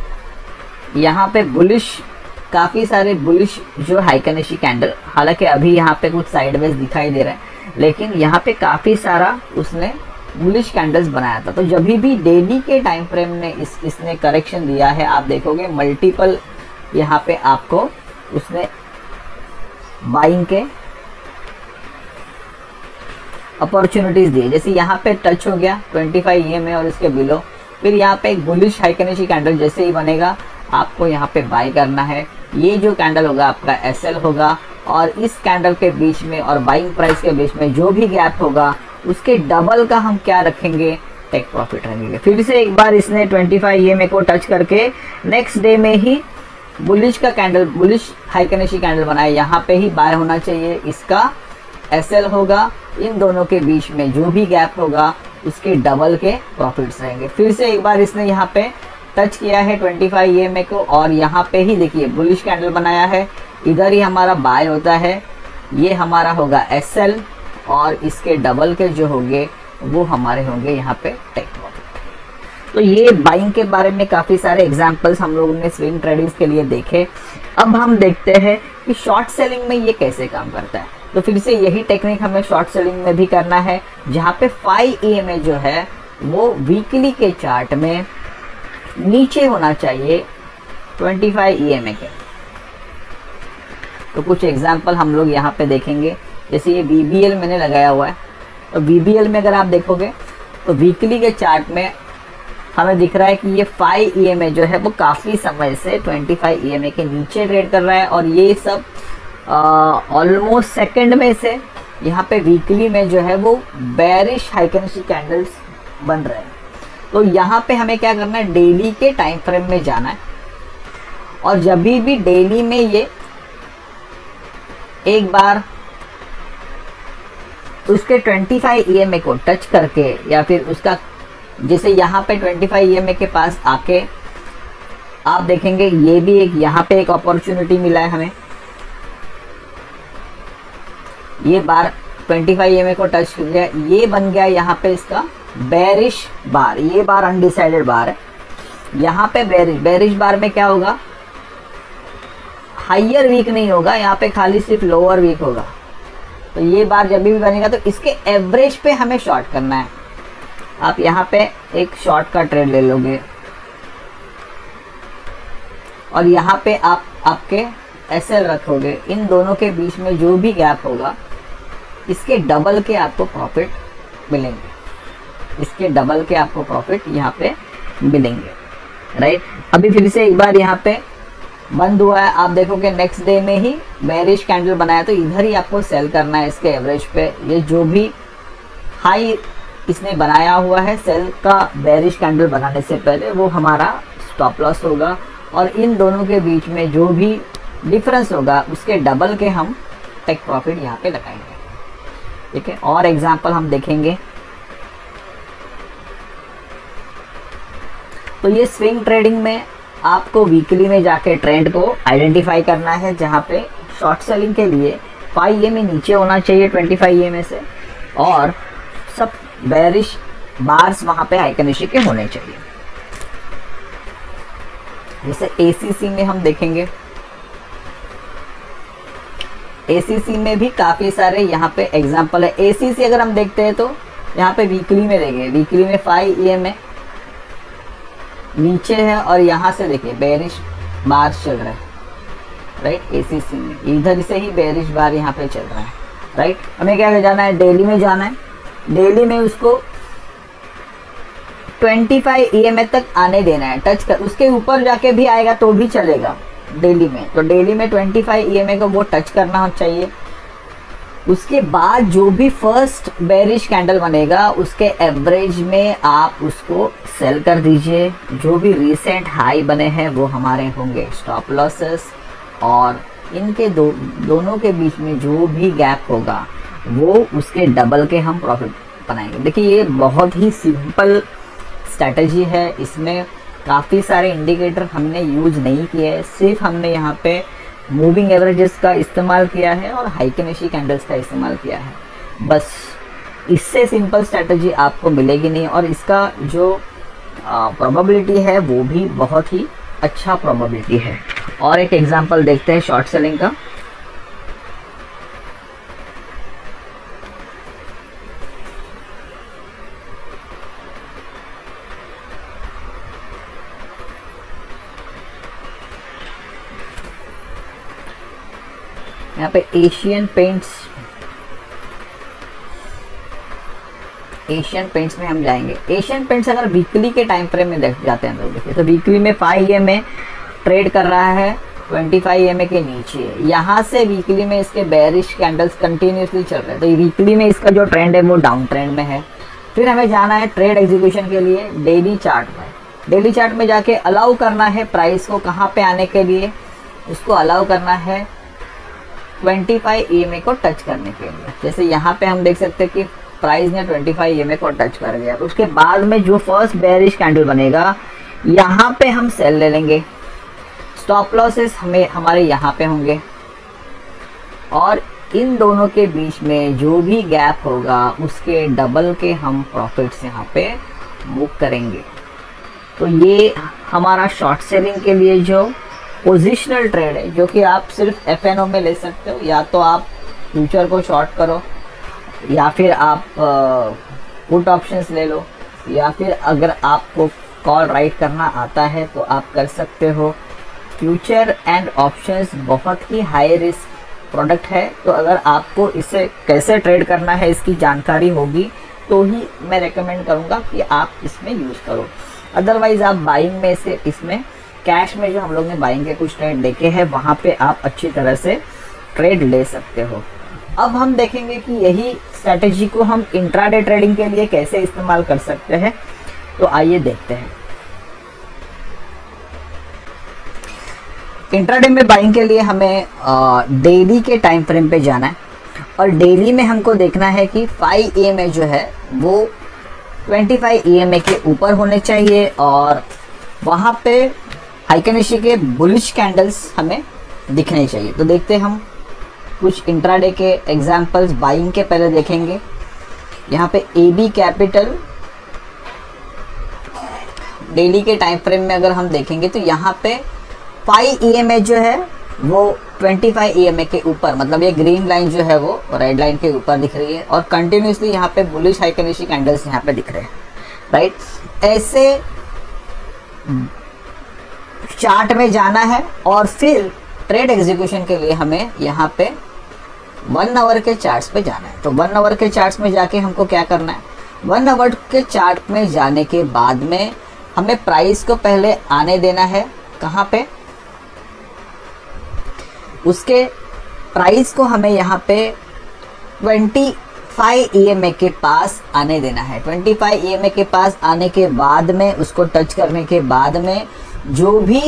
यहाँ पे बुलिश, काफ़ी सारे बुलिश जो हाइकेनेशी कैंडल, हालांकि अभी यहाँ पे कुछ साइडवेज दिखाई दे रहा है, लेकिन यहाँ पे काफ़ी सारा उसने बुलिश कैंडल्स बनाया था। तो जब भी डेली के टाइम फ्रेम में इसने करेक्शन दिया है, आप देखोगे मल्टीपल यहाँ पे आपको उसने बाइंग के अपॉर्चुनिटीज दिए। जैसे यहाँ पे टच हो गया 25 EMA और इसके बिलो, फिर यहाँ पे एक बुलिश हाइकेनेशी कैंडल जैसे ही बनेगा आपको यहाँ पे बाय करना है। ये जो कैंडल होगा आपका SL होगा और इस कैंडल के बीच में और बाइंग प्राइस के बीच में जो भी गैप होगा उसके डबल का हम क्या रखेंगे, टेक प्रॉफिट रखेंगे। फिर से एक बार इसने 25 EMA को टच करके नेक्स्ट डे में ही बुलिश का कैंडल, बुलिश हाइकेनेशी कैंडल बनाया, यहाँ पे ही बाय होना चाहिए, इसका SL होगा। इन दोनों के बीच में जो भी गैप होगा उसके डबल के प्रॉफिट्स रहेंगे। फिर से एक बार इसने यहाँ पे टच किया है 25 EMA को और यहाँ पे ही देखिए बुलिश कैंडल बनाया है, इधर ही हमारा बाय होता है, ये हमारा होगा SL और इसके डबल के जो होंगे वो हमारे होंगे यहाँ पे टेक प्रॉफिट। तो ये बाइंग के बारे में काफ़ी सारे एग्जांपल्स हम लोगों ने स्विंग ट्रेडिंग्स के लिए देखे। अब हम देखते हैं कि शॉर्ट सेलिंग में ये कैसे काम करता है। तो फिर से यही टेक्निक हमें शॉर्ट सेलिंग में भी करना है, जहाँ पे 5 EMA जो है वो वीकली के चार्ट में नीचे होना चाहिए 25 EMA के। तो कुछ एग्जांपल हम लोग यहाँ पे देखेंगे। जैसे ये BBL मैंने लगाया हुआ है, तो BBL में अगर आप देखोगे तो वीकली के चार्ट में हमें दिख रहा है कि ये 5 EMA जो है वो काफ़ी समय से 25 EMA के नीचे ट्रेड कर रहा है और ये सब ऑलमोस्ट सेकंड में से यहाँ पे वीकली में जो है वो बेरिश हाइकेनेशी कैंडल्स बन रहे हैं। तो यहाँ पे हमें क्या करना है, डेली के टाइम फ्रेम में जाना है और जब भी डेली में ये एक बार उसके 25 EMA को टच करके या फिर उसका, जैसे यहाँ पे 25 EMA के पास आके आप देखेंगे ये भी एक यहाँ पे एक अपॉर्चुनिटी मिला है हमें, ये बार 25 EMA को टच कर गया, ये बन गया यहाँ पे इसका बेरिश बार, ये बार अनडिसाइडेड बार है। यहाँ पे बेरिश बार में क्या होगा, हाइयर वीक नहीं होगा, यहाँ पे खाली सिर्फ लोअर वीक होगा। तो ये बार जब भी बनेगा तो इसके एवरेज पे हमें शॉर्ट करना है। आप यहाँ पे एक शॉर्ट का ट्रेड ले लोगे और यहाँ पे आप आपके SL रखोगे, इन दोनों के बीच में जो भी गैप होगा इसके डबल के आपको प्रॉफिट मिलेंगे, इसके डबल के आपको प्रॉफिट यहाँ पे मिलेंगे, राइट। अभी फिर से एक बार यहाँ पे बंद हुआ है, आप देखोगे नेक्स्ट डे में ही बेरिश कैंडल बनाया, तो इधर ही आपको सेल करना है इसके एवरेज पे। ये जो भी हाई इसने बनाया हुआ है सेल का बेरिश कैंडल बनाने से पहले, वो हमारा स्टॉप लॉस होगा और इन दोनों के बीच में जो भी डिफरेंस होगा उसके डबल के हम टेक प्रॉफिट यहाँ पे लगाएंगे, ठीक है। और एग्जांपल हम देखेंगे, तो ये स्विंग ट्रेडिंग में आपको वीकली में जाके ट्रेंड को आइडेंटिफाई करना है, जहाँ पे शॉर्ट सेलिंग के लिए 5 EMA नीचे होना चाहिए 25 EMA से, और सब बेरिश बार्स वहाँ पे हाइकनिशी के होने चाहिए। जैसे ACC में हम देखेंगे, ACC में भी काफ़ी सारे यहाँ पे एग्जाम्पल है। ACC अगर हम देखते हैं तो यहाँ पे वीकली में देखेंगे, वीकली में 5 EMA नीचे है और यहाँ से देखिए बेरिश बार चल रहा है, राइट। ACC में इधर से ही बेरिश बार यहाँ पे चल रहा है, राइट। हमें क्या जाना है, डेली में जाना है। डेली में उसको 25 EMA तक आने देना है, टच कर, उसके ऊपर जाके भी आएगा तो भी चलेगा डेली में। तो डेली में 25 EMA को वो टच करना चाहिए। उसके बाद जो भी फर्स्ट बेरिश कैंडल बनेगा उसके एवरेज में आप उसको सेल कर दीजिए। जो भी रिसेंट हाई बने हैं वो हमारे होंगे स्टॉप लॉसेस, और इनके दोनों के बीच में जो भी गैप होगा वो उसके डबल के हम प्रॉफिट बनाएंगे। देखिए ये बहुत ही सिंपल स्ट्रैटेजी है, इसमें काफ़ी सारे इंडिकेटर हमने यूज नहीं किए हैं, सिर्फ हमने यहाँ पे मूविंग एवरेजेस का इस्तेमाल किया है और हाइकनिशी कैंडल्स का इस्तेमाल किया है। बस इससे सिंपल स्ट्रैटेजी आपको मिलेगी नहीं, और इसका जो प्रोबेबिलिटी है वो भी बहुत ही अच्छा प्रोबेबिलिटी है। और एक एग्जांपल देखते हैं शॉर्ट सेलिंग का। यहाँ पे एशियन पेंट्स में हम जाएंगे। एशियन पेंट्स अगर वीकली के टाइम फ्रेम में देख जाते हैं लोग, देखिए तो वीकली में 5 EMA ट्रेड कर रहा है 25 EMA के नीचे। यहाँ से वीकली में इसके बेरिश कैंडल्स कंटिन्यूसली चल रहे हैं, तो वीकली में इसका जो ट्रेंड है वो डाउन ट्रेंड में है। फिर हमें जाना है ट्रेड एग्जीक्यूशन के लिए डेली चार्ट में। डेली चार्ट में जाके अलाउ करना है प्राइस को कहाँ पे आने के लिए, उसको अलाउ करना है 25 EMA को टच करने के लिए। जैसे यहाँ पे हम देख सकते हैं कि प्राइस ने 25 EMA को टच कर दिया, तो उसके बाद में जो फर्स्ट बेरिश कैंडल बनेगा यहाँ पे हम सेल ले लेंगे। स्टॉप लॉसेस हमारे यहाँ पे होंगे, और इन दोनों के बीच में जो भी गैप होगा उसके डबल के हम प्रॉफिट्स यहाँ पे बुक करेंगे। तो ये हमारा शॉर्ट सेलिंग के लिए जो पोजिशनल ट्रेड है, जो कि आप सिर्फ FNO में ले सकते हो, या तो आप फ्यूचर को शॉर्ट करो, या फिर आप पुट ऑप्शंस ले लो, या फिर अगर आपको कॉल राइट करना आता है तो आप कर सकते हो। फ्यूचर एंड ऑप्शंस बहुत ही हाई रिस्क प्रोडक्ट है, तो अगर आपको इसे कैसे ट्रेड करना है इसकी जानकारी होगी तो ही मैं रेकमेंड करूँगा कि आप इसमें यूज़ करो। अदरवाइज आप बाइंग में से, इसमें कैश में जो हम लोग ने बाइंग के कुछ ट्रेड देखे हैं वहाँ पे आप अच्छी तरह से ट्रेड ले सकते हो। अब हम देखेंगे कि यही स्ट्रैटेजी को हम इंट्राडे ट्रेडिंग के लिए कैसे इस्तेमाल कर सकते हैं, तो आइए देखते हैं। इंट्राडे में बाइंग के लिए हमें डेली के टाइम फ्रेम पे जाना है, और डेली में हमको देखना है कि 5 EMA जो है वो 25 EMA के ऊपर होने चाहिए, और वहाँ पे हाइकनिशी के बुलिश कैंडल्स हमें दिखने चाहिए। तो देखते हैं हम कुछ इंट्राडे के एग्जांपल्स बाइंग के पहले देखेंगे। यहाँ पे AB कैपिटल डेली के टाइम फ्रेम में अगर हम देखेंगे तो यहाँ पे 5 EMA जो है वो 25 EMA के ऊपर, मतलब ये ग्रीन लाइन जो है वो रेड लाइन के ऊपर दिख रही है, और कंटिन्यूसली यहाँ पे बुलिश हाइकनिशी कैंडल्स यहाँ पे दिख रहे हैं, राइट। ऐसे चार्ट में जाना है, और फिर ट्रेड एग्जीक्यूशन के लिए हमें यहाँ पे 1 आवर के चार्ट्स पे जाना है। तो 1 आवर के चार्ट्स में जाके हमको क्या करना है, 1 आवर के चार्ट में जाने के बाद में हमें प्राइस को पहले आने देना है कहाँ पे, उसके प्राइस को हमें यहाँ पे 25 EMA के पास आने देना है। 25 EMA के पास आने के बाद में, उसको टच करने के बाद में जो भी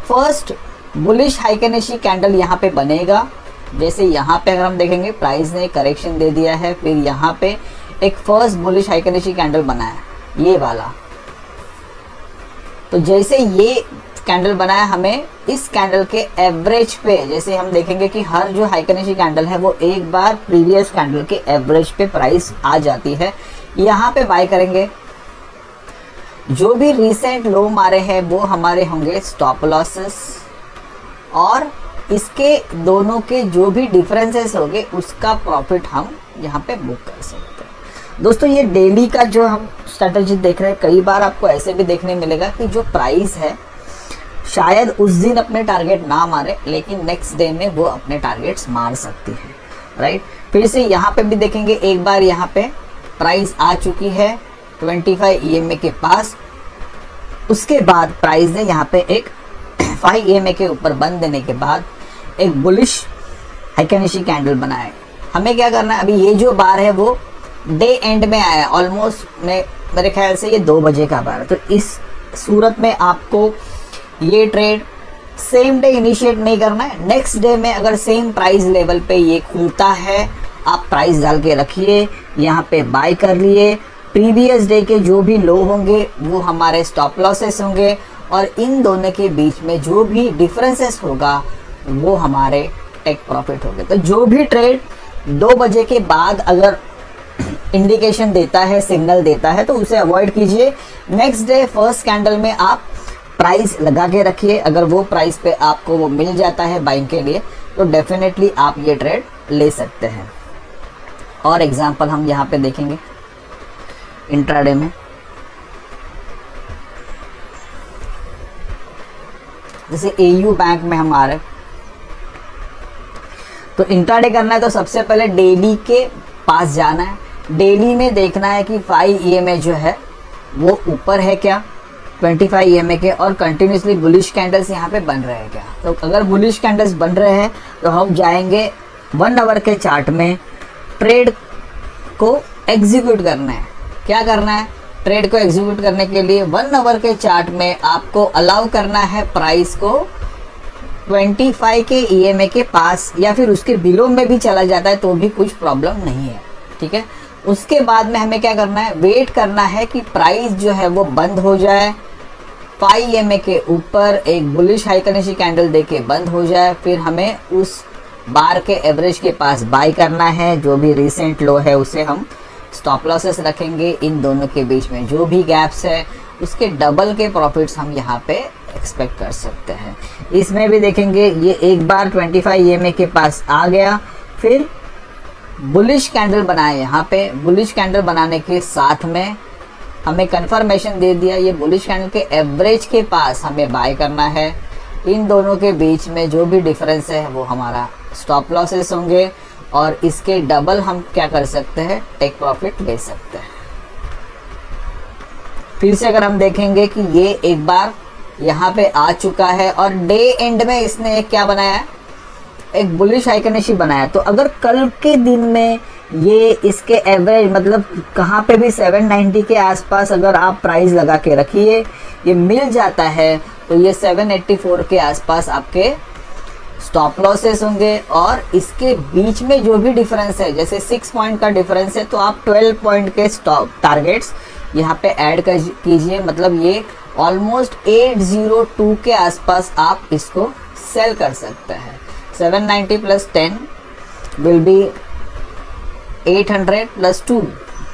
फर्स्ट बुलिश हाइकनिशी कैंडल यहाँ पे बनेगा, जैसे यहाँ पे अगर हम देखेंगे प्राइस ने करेक्शन दे दिया है, फिर यहाँ पे एक फर्स्ट बुलिश हाइकनिशी कैंडल बना है ये वाला, तो जैसे ये कैंडल बनाया, हमें इस कैंडल के एवरेज पे, जैसे हम देखेंगे कि हर जो हाइकनेशी कैंडल है वो एक बार प्रीवियस कैंडल के एवरेज पे प्राइस आ जाती है, यहाँ पे बाय करेंगे। जो भी रिसेंट लो मारे हैं वो हमारे होंगे स्टॉप लॉसेस, और इसके दोनों के जो भी डिफरेंसेस होंगे उसका प्रॉफिट हम यहाँ पे बुक कर सकते हैं। दोस्तों ये डेली का जो हम स्ट्रेटजी देख रहे हैं, कई बार आपको ऐसे भी देखने मिलेगा कि जो प्राइस है शायद उस दिन अपने टारगेट ना मारे, लेकिन नेक्स्ट डे में वो अपने टारगेट्स मार सकती है, राइट। फिर से यहाँ पे भी देखेंगे, एक बार यहाँ पे प्राइस आ चुकी है 25 EMA के पास, उसके बाद प्राइस ने यहाँ पे एक 5 EMA के ऊपर बंद देने के बाद एक बुलिश हाइकनेशी कैंडल बनाए। हमें क्या करना है, अभी ये जो बार है वो डे एंड में आया, ऑलमोस्ट मेरे ख्याल से ये 2 बजे का बार है। तो इस सूरत में आपको ये ट्रेड सेम डे इनिशिएट नहीं करना है। नेक्स्ट डे में अगर सेम प्राइस लेवल पे ये खुलता है, आप प्राइस डाल के रखिए, यहाँ पे बाय कर लिए। प्रीवियस डे के जो भी लो होंगे वो हमारे स्टॉप लॉसेस होंगे, और इन दोनों के बीच में जो भी डिफरेंसेस होगा वो हमारे टेक प्रॉफिट होंगे। तो जो भी ट्रेड 2 बजे के बाद अगर इंडिकेशन देता है, सिग्नल देता है, तो उसे अवॉइड कीजिए। नेक्स्ट डे फर्स्ट कैंडल में आप प्राइस लगा के रखिए। अगर वो प्राइस पे आपको वो मिल जाता है बाइंग के लिए, तो डेफिनेटली आप ये ट्रेड ले सकते हैं। और एग्जांपल हम यहाँ पे देखेंगे इंट्राडे में, जैसे AU बैंक में हम आ रहे हैं, तो इंट्राडे करना है तो सबसे पहले डेली के पास जाना है। डेली में देखना है कि 5 EMA जो है वो ऊपर है क्या 25 EMA के, और कंटिन्यूसली बुलिश कैंडल्स यहाँ पे बन रहे हैं क्या। तो अगर बुलिश कैंडल्स बन रहे हैं तो हम जाएंगे 1 आवर के चार्ट में, ट्रेड को एग्जीक्यूट करना है। क्या करना है, ट्रेड को एग्जीक्यूट करने के लिए 1 आवर के चार्ट में आपको अलाउ करना है प्राइस को 25 के EMA के पास, या फिर उसके बिलो में भी चला जाता है तो भी कुछ प्रॉब्लम नहीं है, ठीक है। उसके बाद में हमें क्या करना है, वेट करना है कि प्राइस जो है वो बंद हो जाए, 5 EMA के ऊपर एक बुलिश हाइकनेशी कैंडल देके बंद हो जाए, फिर हमें उस बार के एवरेज के पास बाय करना है। जो भी रिसेंट लो है उसे हम स्टॉप लॉसेस रखेंगे, इन दोनों के बीच में जो भी गैप्स है उसके डबल के प्रॉफिट्स हम यहाँ पे एक्सपेक्ट कर सकते हैं। इसमें भी देखेंगे ये एक बार 25 EMA के पास आ गया, फिर बुलिश कैंडल बनाए। यहाँ पे बुलिश कैंडल बनाने के साथ में हमें कंफर्मेशन दे दिया, ये बुलिश कैंडल के एवरेज के पास हमें बाय करना है। इन दोनों के बीच में जो भी डिफरेंस है वो हमारा स्टॉप लॉसेस होंगे, और इसके डबल हम क्या कर सकते हैं, टेक प्रॉफिट ले सकते हैं। फिर से अगर हम देखेंगे कि ये एक बार यहाँ पे आ चुका है, और डे एंड में इसने एक क्या बनाया है, एक बुलिश हाइकनेशी बनाया। तो अगर कल के दिन में ये इसके एवरेज मतलब कहाँ पे भी 790 के आसपास अगर आप प्राइस लगा के रखिए, ये मिल जाता है, तो ये 784 के आसपास आपके स्टॉप लॉसेस होंगे। और इसके बीच में जो भी डिफरेंस है, जैसे 6 पॉइंट का डिफरेंस है, तो आप 12 पॉइंट के स्टॉप टारगेट्स यहाँ पे ऐड कीजिए। मतलब ये ऑलमोस्ट 802 के आसपास आप इसको सेल कर सकते हैं। 790 प्लस 10 विल बी 800 प्लस 2,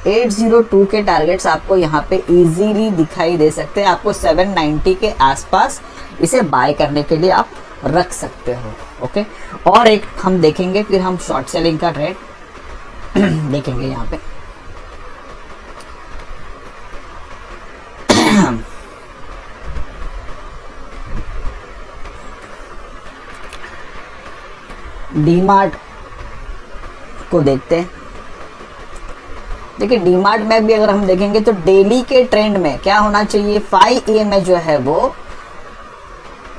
802 के टारगेट्स आपको यहाँ पे इजीली दिखाई दे सकते हैं। आपको 790 के आसपास इसे बाय करने के लिए आप रख सकते हो, ओके। और एक हम देखेंगे, फिर हम शॉर्ट सेलिंग का ट्रेड देखेंगे यहाँ पे। डीमार्ट को देखते हैं। देखिए डीमार्ट में भी अगर हम देखेंगे तो डेली के ट्रेंड में क्या होना चाहिए, 5 EMA जो है वो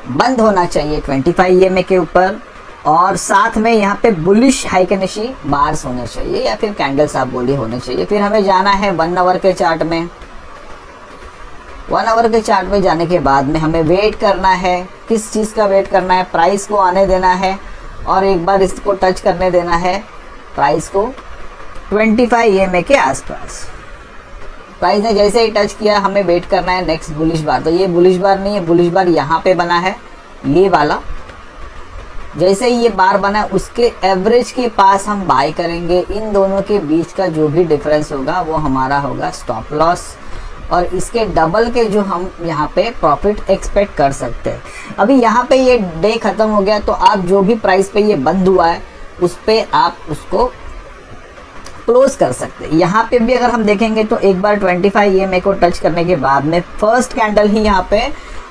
बंद होना चाहिए 25 EMA के ऊपर, और साथ में यहाँ पे बुलिश हाइकनेशी बार्स होने चाहिए, या फिर कैंडल्स आप बोलिए होने चाहिए। फिर हमें जाना है 1 आवर के चार्ट में। 1 आवर के चार्ट में जाने के बाद में हमें वेट करना है। किस चीज़ का वेट करना है, प्राइस को आने देना है, और एक बार इसको टच करने देना है प्राइस को 25 EMA के आसपास। प्राइस ने जैसे ही टच किया हमें वेट करना है नेक्स्ट बुलिश बार। तो ये बुलिश बार नहीं है, बुलिश बार यहाँ पे बना है ये वाला। जैसे ही ये बार बना उसके एवरेज के पास हम बाय करेंगे। इन दोनों के बीच का जो भी डिफरेंस होगा वो हमारा होगा स्टॉप लॉस, और इसके डबल के जो हम यहाँ पे प्रॉफिट एक्सपेक्ट कर सकते हैं। अभी यहाँ पे ये डे खत्म हो गया तो आप जो भी प्राइस पे ये बंद हुआ है उस पे आप उसको क्लोज कर सकते हैं। यहाँ पे भी अगर हम देखेंगे तो एक बार 25 EMA को टच करने के बाद में फर्स्ट कैंडल ही यहाँ पे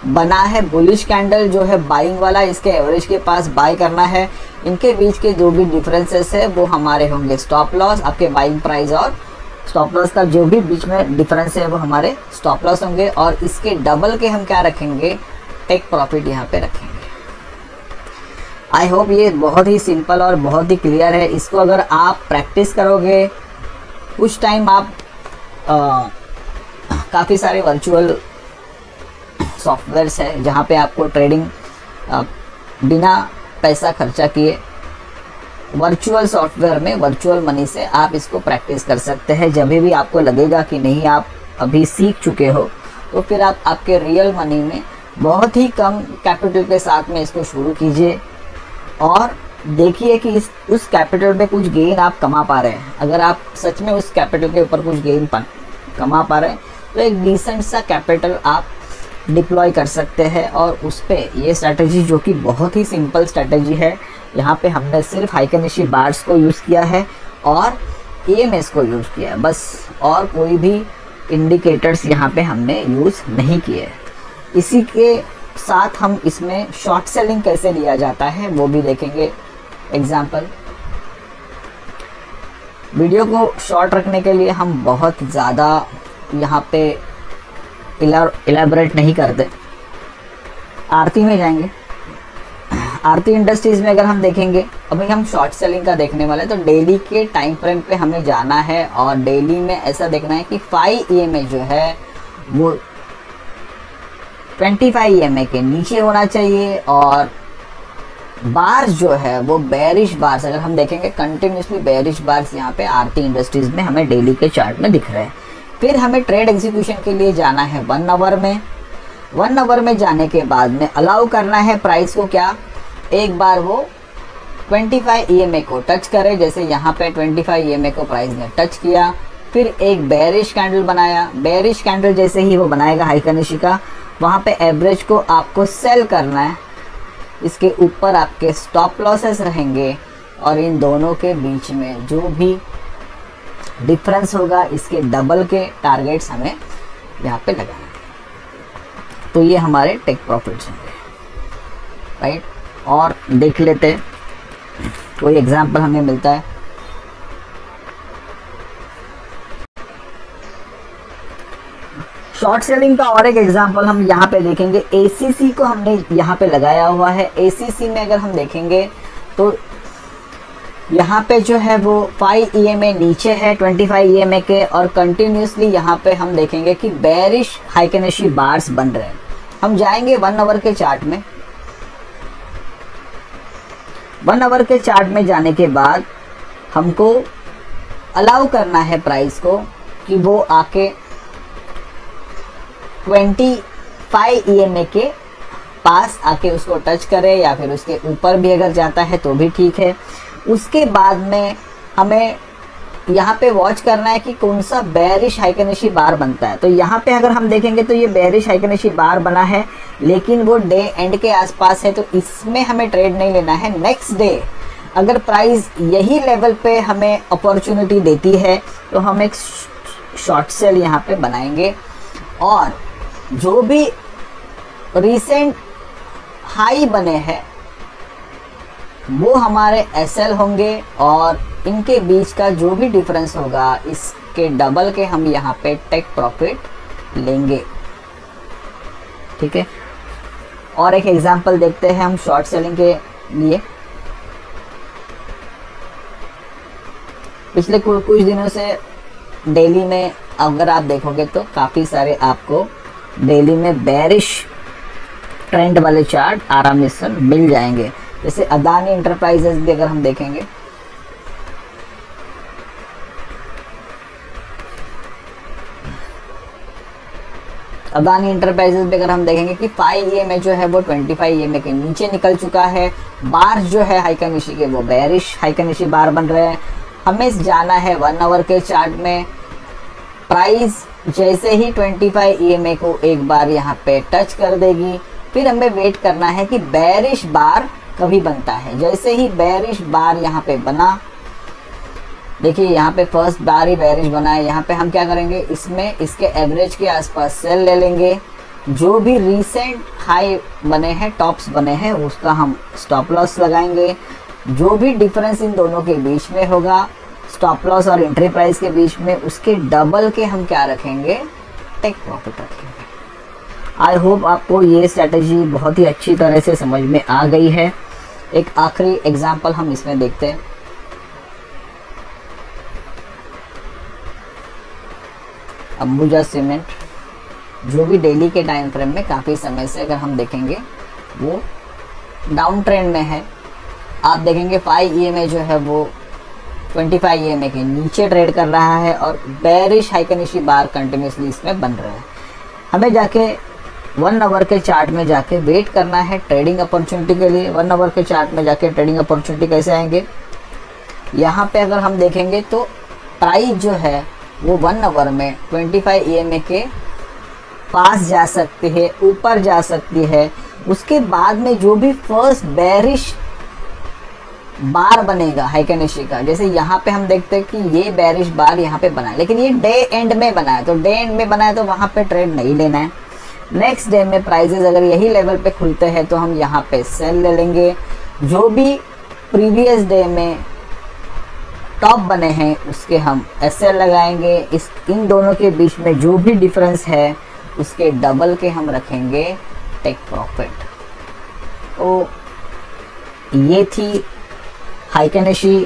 बना है बुलिश कैंडल जो है बाइंग वाला, इसके एवरेज के पास बाय करना है। इनके बीच के जो भी डिफरेंसेस है वो हमारे होंगे स्टॉप लॉस। आपके बाइंग प्राइस और स्टॉप लॉस का जो भी बीच में डिफरेंस है वो हमारे स्टॉप लॉस होंगे, और इसके डबल के हम क्या रखेंगे, टेक प्रॉफिट यहाँ पे रखेंगे। आई होप ये बहुत ही सिंपल और बहुत ही क्लियर है। इसको अगर आप प्रैक्टिस करोगे कुछ टाइम आप काफ़ी सारे वर्चुअल सॉफ्टवेयर्स है जहाँ पे आपको ट्रेडिंग बिना पैसा खर्चा किए वर्चुअल सॉफ्टवेयर में वर्चुअल मनी से आप इसको प्रैक्टिस कर सकते हैं। जब भी आपको लगेगा कि नहीं आप अभी सीख चुके हो तो फिर आप आपके रियल मनी में बहुत ही कम कैपिटल के साथ में इसको शुरू कीजिए और देखिए कि उस कैपिटल पे कुछ गेन आप कमा पा रहे हैं। अगर आप सच में उस कैपिटल के ऊपर कुछ गेन कमा पा रहे हैं तो एक डिसेंट सा कैपिटल आप डिप्लॉय कर सकते हैं, और उस पर ये स्ट्रैटेजी जो कि बहुत ही सिंपल स्ट्रैटेजी है। यहाँ पे हमने सिर्फ हाइकेनेशी बार्स को यूज़ किया है और EMS को यूज़ किया है बस, और कोई भी इंडिकेटर्स यहाँ पे हमने यूज़ नहीं किए। इसी के साथ हम इसमें शॉर्ट सेलिंग कैसे लिया जाता है वो भी देखेंगे एग्जाम्पल। वीडियो को शॉर्ट रखने के लिए हम बहुत ज़्यादा यहाँ पे इलेबोरेट नहीं करते। आरती में जाएंगे, आरती इंडस्ट्रीज में अगर हम देखेंगे, अभी हम शॉर्ट सेलिंग का देखने वाले हैं तो डेली के टाइम फ्रेम पे हमें जाना है और डेली में ऐसा देखना है कि 5 EMA जो है वो 25 EMA के नीचे होना चाहिए, और बार्स जो है वो बेरिश बार्स अगर हम देखेंगे कंटिन्यूसली बेरिश बार्स यहाँ पे आरती इंडस्ट्रीज में हमें डेली के चार्ट में दिख रहे हैं। फिर हमें ट्रेड एग्जीक्यूशन के लिए जाना है 1 आवर में। 1 आवर में जाने के बाद में अलाउ करना है प्राइस को क्या, एक बार वो 25 EMA को टच करे। जैसे यहाँ पे 25 EMA को प्राइस ने टच किया, फिर एक बेरिश कैंडल बनाया। बेरिश कैंडल जैसे ही वो बनाएगा हाइकेनेशी का, वहाँ पे एवरेज को आपको सेल करना है। इसके ऊपर आपके स्टॉप लॉसेस रहेंगे और इन दोनों के बीच में जो भी डिफरेंस होगा इसके डबल के टारगेट्स हमें यहाँ पे लगाना है। तो ये हमारे टेक प्रॉफिट्स होंगे, राइट। और देख लेते हैं कोई एग्जांपल हमें मिलता है। शॉर्ट सेलिंग का और एक एग्जांपल हम यहाँ पे देखेंगे। ACC को हमने यहाँ पे लगाया हुआ है। ACC में अगर हम देखेंगे तो यहाँ पे जो है वो 5 EMA नीचे है 25 EMA के, और कंटिन्यूसली यहाँ पे हम देखेंगे कि बेरिश हाइकेनेशी बार्स बन रहे हैं। हम जाएंगे 1 आवर के चार्ट में। 1 आवर के चार्ट में जाने के बाद हमको अलाउ करना है प्राइस को कि वो आके 25 EMA के पास आके उसको टच करे, या फिर उसके ऊपर भी अगर जाता है तो भी ठीक है। उसके बाद में हमें यहाँ पे वॉच करना है कि कौन सा बेरिश हाइकेनेशी बार बनता है। तो यहाँ पे अगर हम देखेंगे तो ये बेरिश हाइकेनेशी बार बना है, लेकिन वो डे एंड के आसपास है, तो इसमें हमें ट्रेड नहीं लेना है। नेक्स्ट डे अगर प्राइस यही लेवल पे हमें अपॉर्चुनिटी देती है तो हम एक शॉर्ट सेल यहाँ पे बनाएंगे, और जो भी रिसेंट हाई बने हैं वो हमारे SL होंगे, और इनके बीच का जो भी डिफरेंस होगा इसके डबल के हम यहाँ पे टेक प्रॉफिट लेंगे, ठीक है। और एक एग्जांपल देखते हैं हम शॉर्ट सेलिंग के लिए। पिछले कुछ दिनों से डेली में अगर आप देखोगे तो काफ़ी सारे आपको डेली में बेरिश ट्रेंड वाले चार्ट आराम से मिल जाएंगे। जैसे अदानी इंटरप्राइजेस भी अगर हम देखेंगे, अदानी इंटरप्राइजेज में अगर हम देखेंगे कि 5 EMA जो है वो 25 EMA के नीचे निकल चुका है। बार जो है हाइकनिशी के वो बेरिश हाइकनिशी बार बन रहे हैं। हमें जाना है 1 आवर के चार्ट में। प्राइस जैसे ही 25 EMA को एक बार यहाँ पे टच कर देगी, फिर हमें वेट करना है कि बेरिश बार कभी बनता है। जैसे ही बेरिश बार यहाँ पे बना, देखिए यहाँ पे फर्स्ट बार ही बेरिश बना है, यहाँ पे हम क्या करेंगे, इसमें इसके एवरेज के आसपास सेल ले लेंगे। जो भी रीसेंट हाई बने हैं, टॉप्स बने हैं, उसका हम स्टॉप लॉस लगाएंगे। जो भी डिफरेंस इन दोनों के बीच में होगा, स्टॉप लॉस और एंट्री प्राइस के बीच में, उसके डबल के हम क्या रखेंगे, टेक प्रॉफिट रखेंगे। आई होप आपको ये स्ट्रैटेजी बहुत ही अच्छी तरह से समझ में आ गई है। एक आखिरी एग्जाम्पल हम इसमें देखते हैं। अंबुजा सीमेंट जो भी डेली के टाइम फ्रेम में काफ़ी समय से अगर हम देखेंगे वो डाउन ट्रेंड में है। आप देखेंगे 5 EMA जो है वो 25 EMA के नीचे ट्रेड कर रहा है और बेरिश हाइकनिशी बार कंटिन्यूसली इसमें बन रहा है। हमें जाके 1 आवर के चार्ट में जाके वेट करना है ट्रेडिंग अपॉर्चुनिटी के लिए। 1 आवर के चार्ट में जाके ट्रेडिंग अपॉर्चुनिटी कैसे आएंगे, यहाँ पे अगर हम देखेंगे तो प्राइस जो है वो 1 आवर में 25 EMA के पास जा सकती है, ऊपर जा सकती है। उसके बाद में जो भी फर्स्ट बेरिश बार बनेगा हाइकनिशी का, जैसे यहाँ पे हम देखते हैं कि ये बेरिश बार यहाँ पे बना है, लेकिन ये डे एंड में बना है, तो डे एंड में बना है तो वहाँ पे ट्रेड नहीं लेना है। नेक्स्ट डे में प्राइजेस अगर यही लेवल पे खुलते हैं तो हम यहाँ पे सेल ले लेंगे। जो भी प्रीवियस डे में टॉप बने हैं उसके हम SL लगाएंगे। इन दोनों के बीच में जो भी डिफरेंस है उसके डबल के हम रखेंगे टेक प्रॉफिट। तो ये थी हाइकनिशी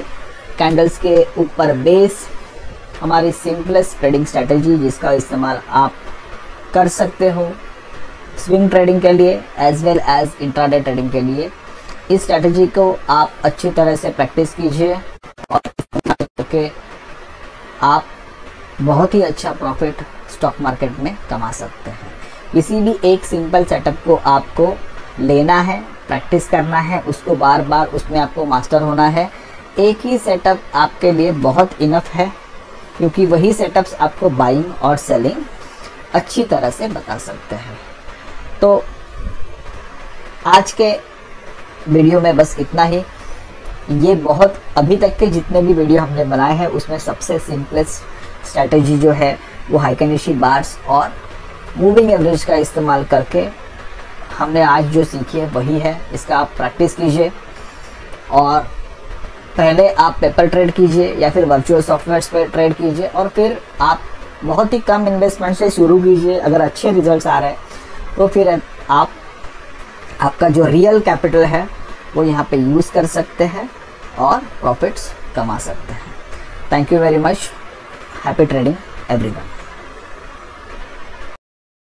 कैंडल्स के ऊपर बेस हमारी सिंपलेस्ट ट्रेडिंग स्ट्रेटेजी, जिसका इस्तेमाल आप कर सकते हो स्विंग ट्रेडिंग के लिए as well as intraday trading के लिए। इस स्ट्रेटेजी को आप अच्छी तरह से प्रैक्टिस कीजिए और करके आप बहुत ही अच्छा प्रॉफिट स्टॉक मार्केट में कमा सकते हैं। किसी भी एक सिंपल सेटअप को आपको लेना है, प्रैक्टिस करना है, उसको बार बार उसमें आपको मास्टर होना है। एक ही सेटअप आपके लिए बहुत इनफ है, क्योंकि वही सेटअप्स आपको बाइंग और सेलिंग अच्छी तरह से बता सकते हैं। तो आज के वीडियो में बस इतना ही। ये बहुत अभी तक के जितने भी वीडियो हमने बनाए हैं उसमें सबसे सिंपलेस्ट स्ट्रैटेजी जो है वो हाइकनिशी बार्स और मूविंग एवरेज का इस्तेमाल करके हमने आज जो सीखी है वही है। इसका आप प्रैक्टिस कीजिए और पहले आप पेपर ट्रेड कीजिए या फिर वर्चुअल सॉफ्टवेयर्स पे ट्रेड कीजिए और फिर आप बहुत ही कम इन्वेस्टमेंट से शुरू कीजिए। अगर अच्छे रिजल्ट्स आ रहे हैं तो फिर आप आपका जो रियल कैपिटल है वो यहाँ पे यूज़ कर सकते हैं और प्रॉफिट्स कमा सकते हैं। Thank you very much. Happy trading everyone.